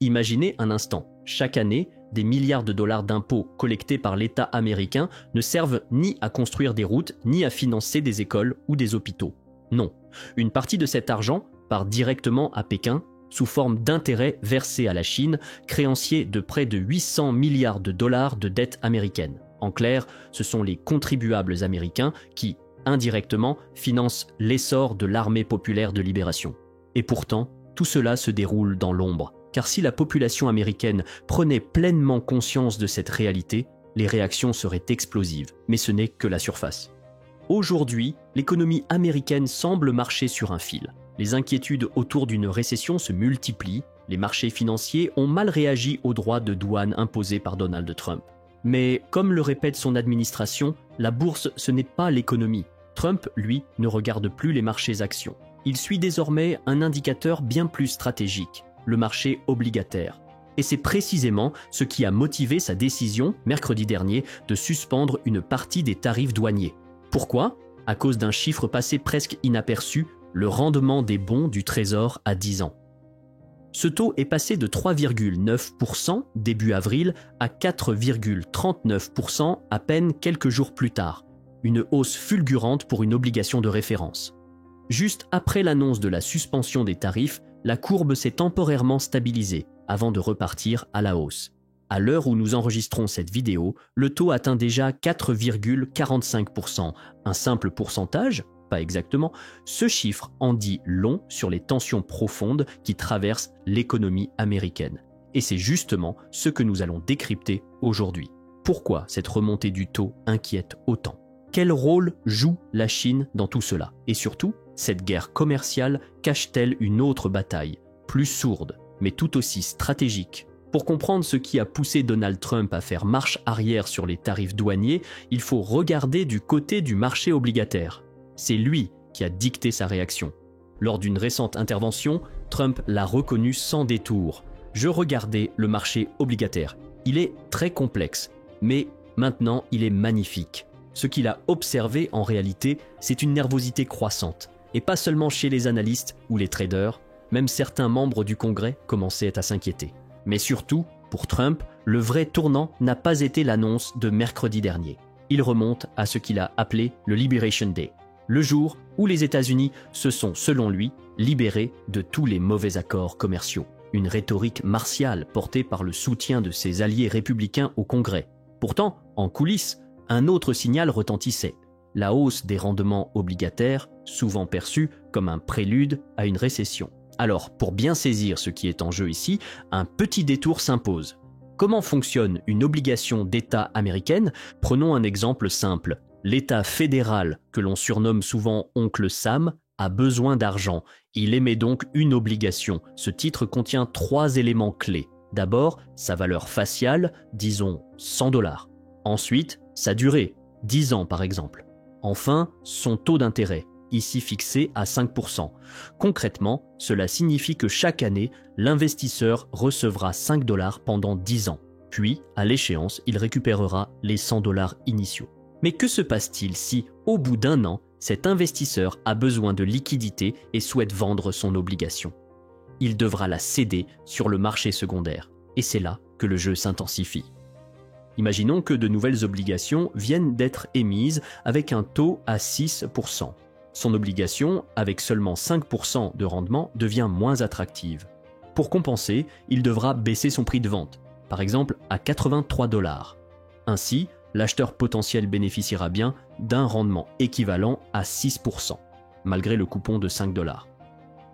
Imaginez un instant, chaque année, des milliards de dollars d'impôts collectés par l'État américain ne servent ni à construire des routes, ni à financer des écoles ou des hôpitaux. Non, une partie de cet argent part directement à Pékin sous forme d'intérêts versés à la Chine, créancier de près de 800 milliards de dollars de dettes américaines. En clair, ce sont les contribuables américains qui, indirectement, financent l'essor de l'armée populaire de libération. Et pourtant, tout cela se déroule dans l'ombre. Car si la population américaine prenait pleinement conscience de cette réalité, les réactions seraient explosives. Mais ce n'est que la surface. Aujourd'hui, l'économie américaine semble marcher sur un fil. Les inquiétudes autour d'une récession se multiplient. Les marchés financiers ont mal réagi aux droits de douane imposés par Donald Trump. Mais comme le répète son administration, la bourse, ce n'est pas l'économie. Trump, lui, ne regarde plus les marchés actions. Il suit désormais un indicateur bien plus stratégique, le marché obligataire. Et c'est précisément ce qui a motivé sa décision, mercredi dernier, de suspendre une partie des tarifs douaniers. Pourquoi ? À cause d'un chiffre passé presque inaperçu, le rendement des bons du Trésor à 10 ans. Ce taux est passé de 3,9% début avril à 4,39% à peine quelques jours plus tard, une hausse fulgurante pour une obligation de référence. Juste après l'annonce de la suspension des tarifs, la courbe s'est temporairement stabilisée avant de repartir à la hausse. À l'heure où nous enregistrons cette vidéo, le taux atteint déjà 4,45%, un simple pourcentage, pas exactement, ce chiffre en dit long sur les tensions profondes qui traversent l'économie américaine. Et c'est justement ce que nous allons décrypter aujourd'hui. Pourquoi cette remontée du taux inquiète autant ? Quel rôle joue la Chine dans tout cela ? Et surtout, cette guerre commerciale cache-t-elle une autre bataille, plus sourde, mais tout aussi stratégique ? Pour comprendre ce qui a poussé Donald Trump à faire marche arrière sur les tarifs douaniers, il faut regarder du côté du marché obligataire. C'est lui qui a dicté sa réaction. Lors d'une récente intervention, Trump l'a reconnu sans détour. Je regardais le marché obligataire. Il est très complexe, mais maintenant il est magnifique. Ce qu'il a observé en réalité, c'est une nervosité croissante. Et pas seulement chez les analystes ou les traders, même certains membres du Congrès commençaient à s'inquiéter. Mais surtout, pour Trump, le vrai tournant n'a pas été l'annonce de mercredi dernier. Il remonte à ce qu'il a appelé le Liberation Day, le jour où les États-Unis se sont, selon lui, libérés de tous les mauvais accords commerciaux. Une rhétorique martiale portée par le soutien de ses alliés républicains au Congrès. Pourtant, en coulisses, un autre signal retentissait. La hausse des rendements obligataires, souvent perçue comme un prélude à une récession. Alors, pour bien saisir ce qui est en jeu ici, un petit détour s'impose. Comment fonctionne une obligation d'État américaine ? Prenons un exemple simple. L'État fédéral, que l'on surnomme souvent Oncle Sam, a besoin d'argent. Il émet donc une obligation. Ce titre contient 3 éléments clés. D'abord, sa valeur faciale, disons $100. Ensuite, sa durée, 10 ans par exemple. Enfin, son taux d'intérêt, ici fixé à 5%. Concrètement, cela signifie que chaque année, l'investisseur recevra $5 pendant 10 ans. Puis, à l'échéance, il récupérera les $100 initiaux. Mais que se passe-t-il si, au bout d'un an, cet investisseur a besoin de liquidité et souhaite vendre son obligation ? Il devra la céder sur le marché secondaire. Et c'est là que le jeu s'intensifie. Imaginons que de nouvelles obligations viennent d'être émises avec un taux à 6%. Son obligation, avec seulement 5% de rendement, devient moins attractive. Pour compenser, il devra baisser son prix de vente, par exemple à $83. Ainsi, l'acheteur potentiel bénéficiera bien d'un rendement équivalent à 6%, malgré le coupon de $5.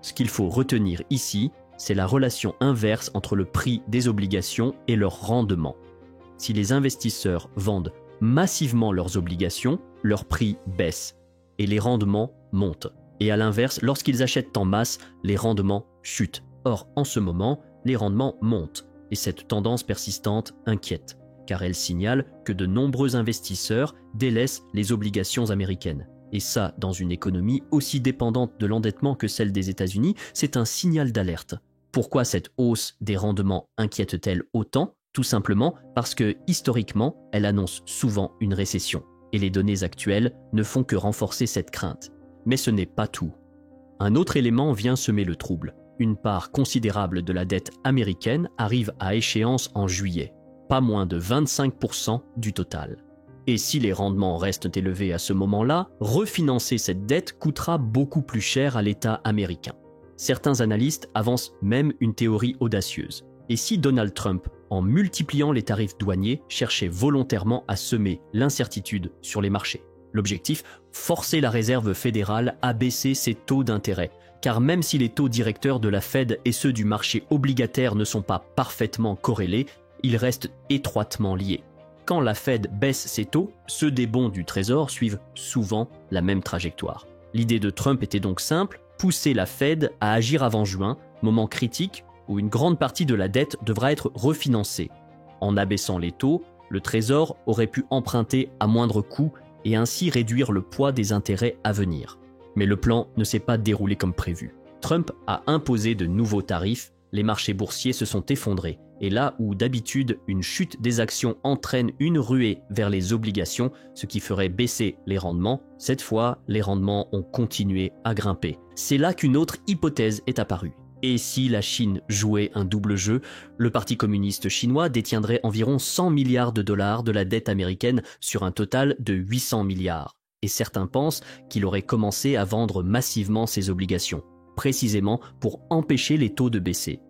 Ce qu'il faut retenir ici, c'est la relation inverse entre le prix des obligations et leur rendement. Si les investisseurs vendent massivement leurs obligations, leur prix baisse et les rendements montent. Et à l'inverse, lorsqu'ils achètent en masse, les rendements chutent. Or, en ce moment, les rendements montent. Et cette tendance persistante inquiète, car elle signale que de nombreux investisseurs délaissent les obligations américaines. Et ça, dans une économie aussi dépendante de l'endettement que celle des États-Unis, c'est un signal d'alerte. Pourquoi cette hausse des rendements inquiète-t-elle autant ? Tout simplement parce que, historiquement, elle annonce souvent une récession. Et les données actuelles ne font que renforcer cette crainte. Mais ce n'est pas tout. Un autre élément vient semer le trouble. une part considérable de la dette américaine arrive à échéance en juillet, pas moins de 25% du total. Et si les rendements restent élevés à ce moment-là, refinancer cette dette coûtera beaucoup plus cher à l'État américain. Certains analystes avancent même une théorie audacieuse. Et si Donald Trump, en multipliant les tarifs douaniers, cherchait volontairement à semer l'incertitude sur les marchés? L'objectif, forcer la Réserve fédérale à baisser ses taux d'intérêt. Car même si les taux directeurs de la Fed et ceux du marché obligataire ne sont pas parfaitement corrélés, ils restent étroitement liés. Quand la Fed baisse ses taux, ceux des bons du Trésor suivent souvent la même trajectoire. L'idée de Trump était donc simple, pousser la Fed à agir avant juin, moment critique où une grande partie de la dette devra être refinancée. En abaissant les taux, le Trésor aurait pu emprunter à moindre coût et ainsi réduire le poids des intérêts à venir. Mais le plan ne s'est pas déroulé comme prévu. Trump a imposé de nouveaux tarifs, les marchés boursiers se sont effondrés, et là où d'habitude une chute des actions entraîne une ruée vers les obligations, ce qui ferait baisser les rendements, cette fois les rendements ont continué à grimper. C'est là qu'une autre hypothèse est apparue. Et si la Chine jouait un double jeu, le Parti communiste chinois détiendrait environ 100 milliards de dollars de la dette américaine sur un total de 800 milliards. Et certains pensent qu'il aurait commencé à vendre massivement ses obligations, précisément pour empêcher les taux de baisser.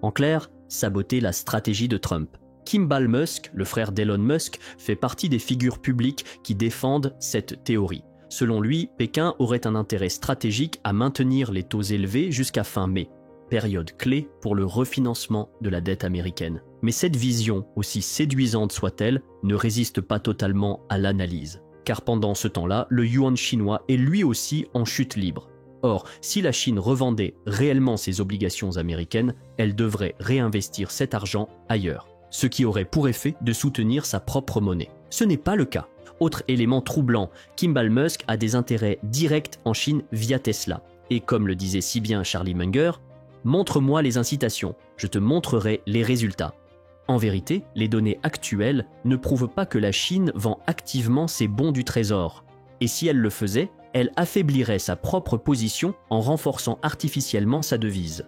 En clair, saboter la stratégie de Trump. Kimball Musk, le frère d'Elon Musk, fait partie des figures publiques qui défendent cette théorie. Selon lui, Pékin aurait un intérêt stratégique à maintenir les taux élevés jusqu'à fin mai, période clé pour le refinancement de la dette américaine. Mais cette vision, aussi séduisante soit-elle, ne résiste pas totalement à l'analyse. Car pendant ce temps-là, le yuan chinois est lui aussi en chute libre. Or, si la Chine revendait réellement ses obligations américaines, elle devrait réinvestir cet argent ailleurs, ce qui aurait pour effet de soutenir sa propre monnaie. Ce n'est pas le cas. Autre élément troublant, Kimball Musk a des intérêts directs en Chine via Tesla. Et comme le disait si bien Charlie Munger, « Montre-moi les incitations, je te montrerai les résultats ». En vérité, les données actuelles ne prouvent pas que la Chine vend activement ses bons du Trésor. Et si elle le faisait, elle affaiblirait sa propre position en renforçant artificiellement sa devise.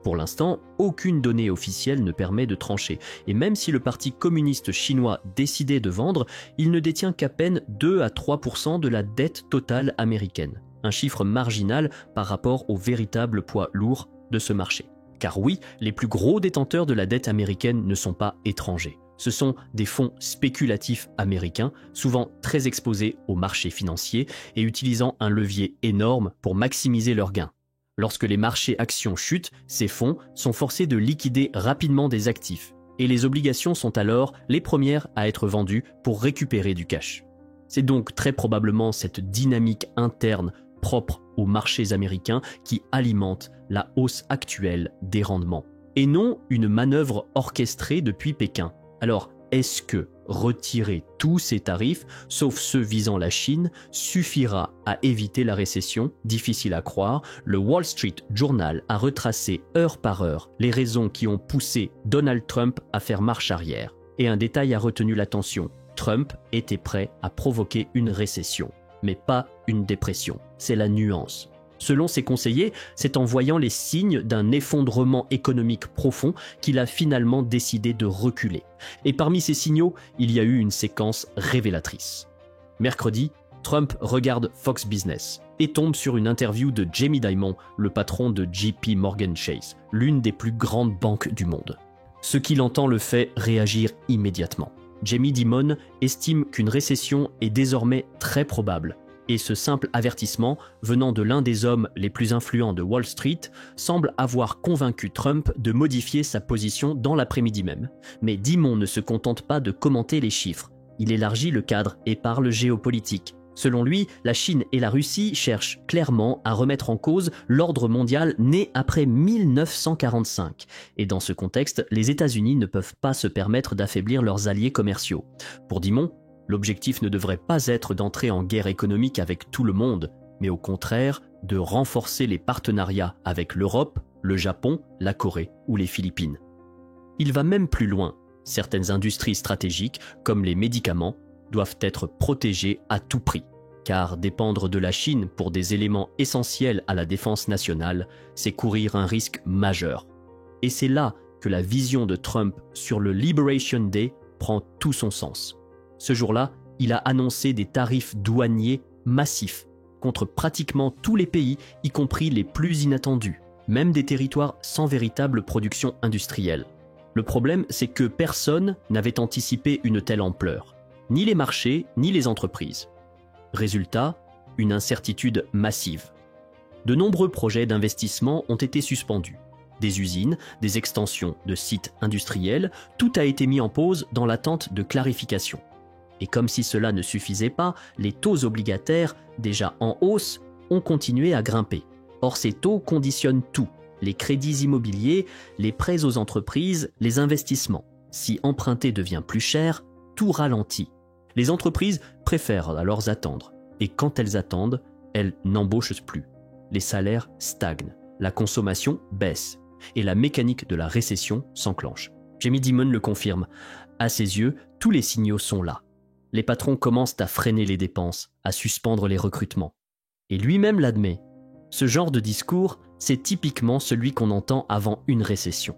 Pour l'instant, aucune donnée officielle ne permet de trancher, et même si le Parti communiste chinois décidait de vendre, il ne détient qu'à peine 2 à 3% de la dette totale américaine, un chiffre marginal par rapport au véritable poids lourd de ce marché. Car oui, les plus gros détenteurs de la dette américaine ne sont pas étrangers. Ce sont des fonds spéculatifs américains, souvent très exposés aux marchés financiers et utilisant un levier énorme pour maximiser leurs gains. Lorsque les marchés actions chutent, ces fonds sont forcés de liquider rapidement des actifs, et les obligations sont alors les premières à être vendues pour récupérer du cash. C'est donc très probablement cette dynamique interne propre aux marchés américains qui alimente la hausse actuelle des rendements, et non une manœuvre orchestrée depuis Pékin. Alors, est-ce que retirer tous ces tarifs, sauf ceux visant la Chine, suffira à éviter la récession? Difficile à croire, le Wall Street Journal a retracé heure par heure les raisons qui ont poussé Donald Trump à faire marche arrière. Et un détail a retenu l'attention, Trump était prêt à provoquer une récession, mais pas une dépression. C'est la nuance. Selon ses conseillers, c'est en voyant les signes d'un effondrement économique profond qu'il a finalement décidé de reculer. Et parmi ces signaux, il y a eu une séquence révélatrice. Mercredi, Trump regarde Fox Business et tombe sur une interview de Jamie Dimon, le patron de JP Morgan Chase, l'une des plus grandes banques du monde. Ce qu'il entend le fait réagir immédiatement. Jamie Dimon estime qu'une récession est désormais très probable. Et ce simple avertissement, venant de l'un des hommes les plus influents de Wall Street, semble avoir convaincu Trump de modifier sa position dans l'après-midi même. Mais Dimon ne se contente pas de commenter les chiffres. Il élargit le cadre et parle géopolitique. Selon lui, la Chine et la Russie cherchent clairement à remettre en cause l'ordre mondial né après 1945. Et dans ce contexte, les États-Unis ne peuvent pas se permettre d'affaiblir leurs alliés commerciaux. Pour Dimon, l'objectif ne devrait pas être d'entrer en guerre économique avec tout le monde, mais au contraire de renforcer les partenariats avec l'Europe, le Japon, la Corée ou les Philippines. Il va même plus loin. Certaines industries stratégiques, comme les médicaments, doivent être protégées à tout prix. car dépendre de la Chine pour des éléments essentiels à la défense nationale, c'est courir un risque majeur. Et c'est là que la vision de Trump sur le Liberation Day prend tout son sens. Ce jour-là, il a annoncé des tarifs douaniers massifs contre pratiquement tous les pays, y compris les plus inattendus, même des territoires sans véritable production industrielle. Le problème, c'est que personne n'avait anticipé une telle ampleur, ni les marchés, ni les entreprises. Résultat, une incertitude massive. De nombreux projets d'investissement ont été suspendus. Des usines, des extensions de sites industriels, tout a été mis en pause dans l'attente de clarification. Et comme si cela ne suffisait pas, les taux obligataires, déjà en hausse, ont continué à grimper. Or, ces taux conditionnent tout, les crédits immobiliers, les prêts aux entreprises, les investissements. Si emprunter devient plus cher, tout ralentit. Les entreprises préfèrent alors attendre. Et quand elles attendent, elles n'embauchent plus. Les salaires stagnent, la consommation baisse. Et la mécanique de la récession s'enclenche. Jamie Dimon le confirme. À ses yeux, tous les signaux sont là. Les patrons commencent à freiner les dépenses, à suspendre les recrutements. Et lui-même l'admet. Ce genre de discours, c'est typiquement celui qu'on entend avant une récession.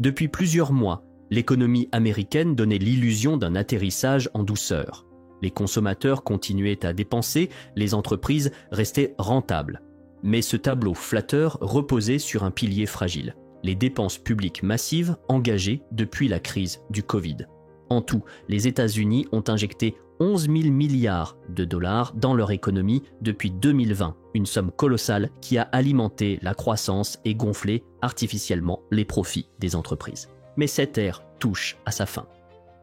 Depuis plusieurs mois, l'économie américaine donnait l'illusion d'un atterrissage en douceur. Les consommateurs continuaient à dépenser, les entreprises restaient rentables. Mais ce tableau flatteur reposait sur un pilier fragile, les dépenses publiques massives engagées depuis la crise du Covid. En tout, les États-Unis ont injecté 11 000 milliards de dollars dans leur économie depuis 2020, une somme colossale qui a alimenté la croissance et gonflé artificiellement les profits des entreprises. Mais cette ère touche à sa fin.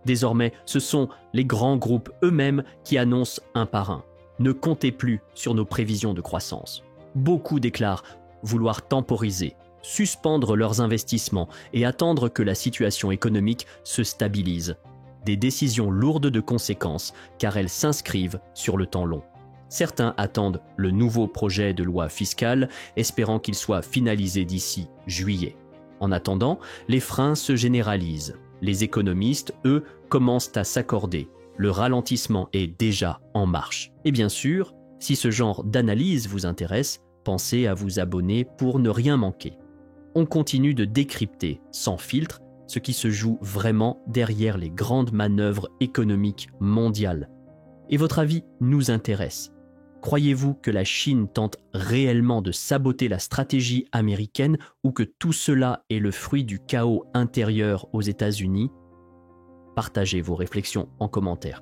Désormais, ce sont les grands groupes eux-mêmes qui annoncent un par un. Ne comptez plus sur nos prévisions de croissance. Beaucoup déclarent vouloir temporiser, suspendre leurs investissements et attendre que la situation économique se stabilise. Des décisions lourdes de conséquences car elles s'inscrivent sur le temps long. Certains attendent le nouveau projet de loi fiscale, espérant qu'il soit finalisé d'ici juillet. En attendant, les freins se généralisent. Les économistes, eux, commencent à s'accorder. Le ralentissement est déjà en marche. Et bien sûr, si ce genre d'analyse vous intéresse, pensez à vous abonner pour ne rien manquer. On continue de décrypter, sans filtre, ce qui se joue vraiment derrière les grandes manœuvres économiques mondiales. Et votre avis nous intéresse. Croyez-vous que la Chine tente réellement de saboter la stratégie américaine ou que tout cela est le fruit du chaos intérieur aux États-Unis ? Partagez vos réflexions en commentaire.